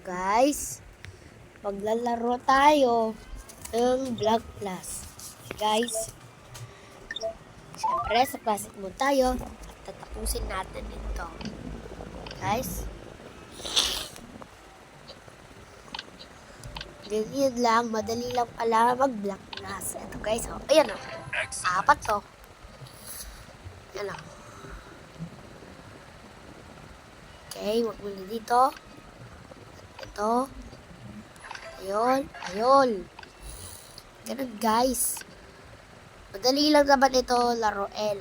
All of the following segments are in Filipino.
Guys, maglalaro tayo ng Block Plus. Guys, syempre sa classic mode tayo at tatapusin natin ito. Guys, ganyan lang, madali lang pala mag-Block Plus. Ito guys, oh, ayan oh, apat to. Ayan oh. Okay, wag muna dito. Ito. Ayun, ayun. Ganun guys. Madali lang naman ito laruin.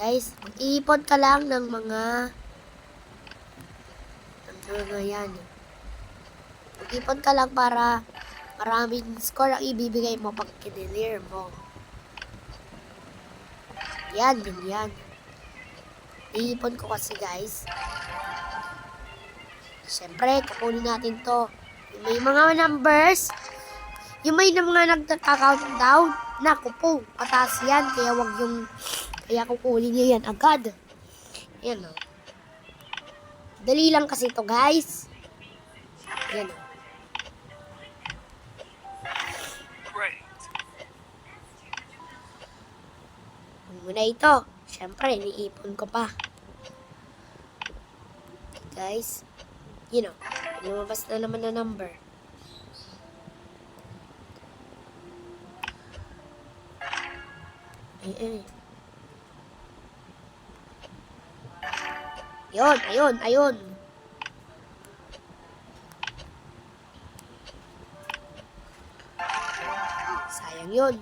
Guys, mag-iipon ka lang ng mga yan. Mag-iipon ka lang para maraming score ang ibibigay mo pag kinelir mo. Yan, yan. Iipon ko kasi guys. Siyempre, kukunin natin to. Yung may mga numbers, yung may mga nagka-countdown, naku po, pataas yan. Kaya kukunin niya yan agad. Yan o. Dali lang kasi to guys. Yan o. Muna ito. Siyempre, niipon ko pa. Guys, yun o. Lumabas na naman na number. Ayun, ayun, ayun. Sayang yun.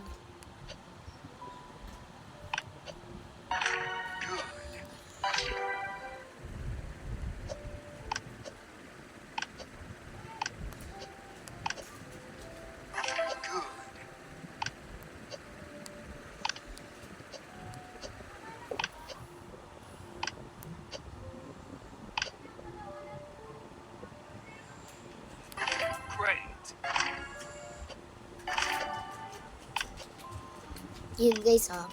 Yun guys, oh.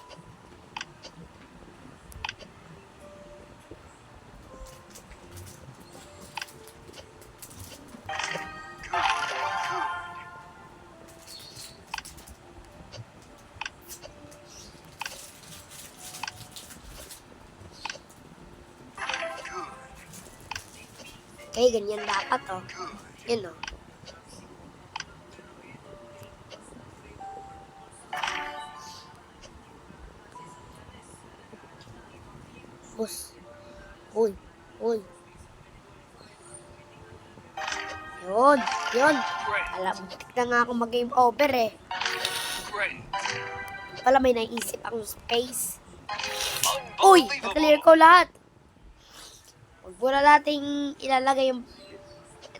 Okay, ganyan dapat, oh. Yun, oh. Bus. Uy, uy. Yun, yun. Alam, na nga ako mag-game over eh. Pala may naisip ang space. Uy, na-clear ko lahat. Huwag muna nating ilalagay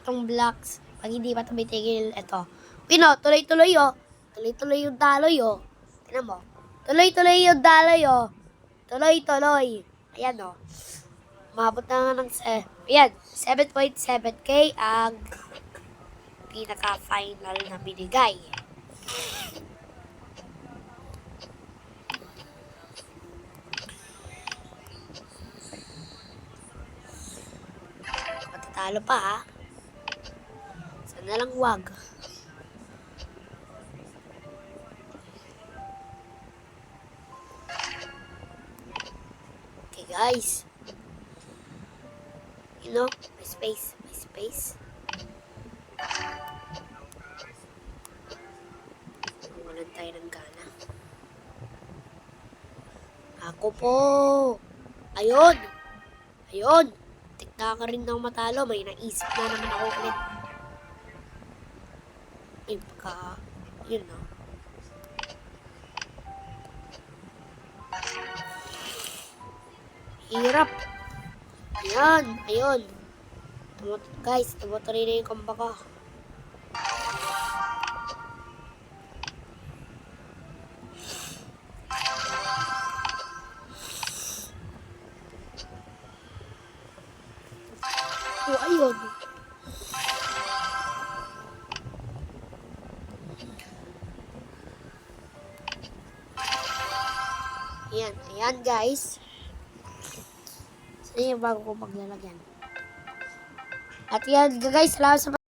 itong blocks pag hindi pa tumitigil ito. Pino, tuloy-tuloy oh. Tuloy-tuloy yung daloy oh. Tignan mo. Tuloy-tuloy yung daloy oh. Tuloy-tuloy. Ayan o. Umabot na nga ng ayan, 7.7k ang pinaka-final na binigay. Matatalo pa ha. Sana lang wag. Guys, you know, my space. Walan tayo ng gana. Ako po. Ayun. Ayun. Tikta ka rin ng matalo. May naisip na naman ako ulit. Yun no. Hirap. Ayan, ayun. Guys, tumutuloy na yung kamba ko. Oh, ayun. Ayan, ayan guys. Ito yung bago ko paglalagyan. At yan, guys, salamat sa